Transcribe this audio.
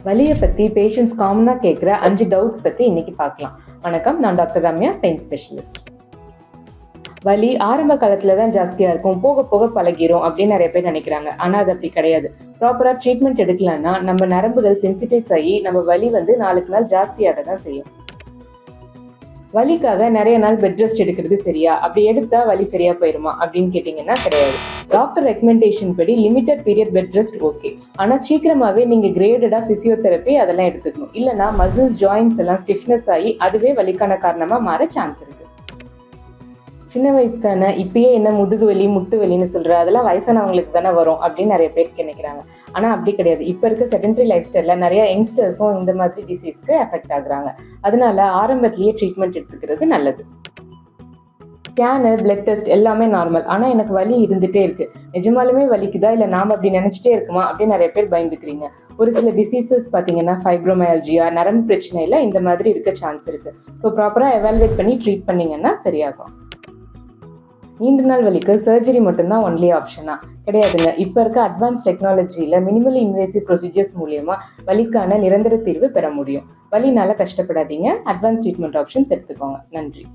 வலியை பற்றி பேஷண்ட்ஸ் காமனாக கேட்குற 5 டவுட்ஸ் பற்றி இன்னைக்கு பார்க்கலாம். வணக்கம், நான் டாக்டர் ரம்யா, பெயின் ஸ்பெஷலிஸ்ட். வலி ஆரம்ப காலத்தில் தான் ஜாஸ்தியாக இருக்கும், போக போக பழகிரும் அப்படின்னு நிறைய பேர் நினைக்கிறாங்க. ஆனால் அது அப்படி கிடையாது. ப்ராப்பராக ட்ரீட்மெண்ட் எடுக்கலன்னா நம்ம நரம்புகள் சென்சிட்டைஸ் ஆகி நம்ம வலி நாளுக்கு நாள் ஜாஸ்தியாக தான் செய்யும். வலிக்காக நிறைய நாள் பெட் ரெஸ்ட் எடுக்கிறது சரியா? அப்படி எடுத்தா வலி சரியா போயிருமா அப்படின்னு கேட்டீங்கன்னா கிடையாது. டாக்டர் ரெக்கமெண்டேஷன் படி limited period bed rest okay. ஆனா சீக்கிரமாவே நீங்க கிரேடடா பிசியோதெரப்பி அதெல்லாம் எடுத்துக்கணும். இல்லைன்னா மசில்ஸ் ஜாயின்ஸ் எல்லாம் ஸ்டிஃப்னஸ் ஆகி அதுவே வலிக்கான காரணமா மாற சான்ஸ் இருக்கு. சின்ன வயசு தானே, இப்பயே என்ன முதுகு வலி முட்டு வலின்னு சொல்ற, அதெல்லாம் வயசானவங்களுக்கு தானே வரும் அப்படின்னு நிறைய பேருக்கு நினைக்கிறாங்க. ஆனா அப்படி கிடையாது. இப்ப இருக்க செடென்டரி லைஃப் ஸ்டைல்ல நிறைய யங்ஸ்டர்ஸும் இந்த மாதிரி டிசீஸ்க்கு எஃபெக்ட் ஆகுறாங்க. அதனால ஆரம்பத்திலேயே ட்ரீட்மெண்ட் எடுத்துக்கிறது நல்லது. ஸ்கேனு, பிளட் டெஸ்ட் எல்லாமே நார்மல். ஆனா எனக்கு வலி இருந்துட்டே இருக்கு, நிஜமாலுமே வலிக்குதா இல்ல நாம அப்படி நினைச்சிட்டே இருக்குமா அப்படின்னு நிறைய பேர் பயந்துக்கிறீங்க. ஒரு சில டிசீசஸ் பாத்தீங்கன்னா ஃபைப்ரோமயால்ஜியா, நரம்பு பிரச்சனையில இந்த மாதிரி இருக்க சான்ஸ் இருக்கு. ஸோ ப்ராப்பரா எவாலுவேட் பண்ணி ட்ரீட் பண்ணீங்கன்னா சரியாகும். நீண்ட நாள் வலிக்கு சர்ஜரி மட்டும்தான் ஒன்லி ஆப்ஷனா? கிடையாதுங்க. இப்போ இருக்க அட்வான்ஸ் டெக்னாலஜியில் மினிமலி இன்வேசிவ் ப்ரொசீஜர்ஸ் மூலியமா வலிக்கான நிரந்தர தீர்வு பெற முடியும். வலினால கஷ்டப்படாதீங்க, அட்வான்ஸ் ட்ரீட்மெண்ட் ஆப்ஷன்ஸ் எடுத்துக்கோங்க. நன்றி.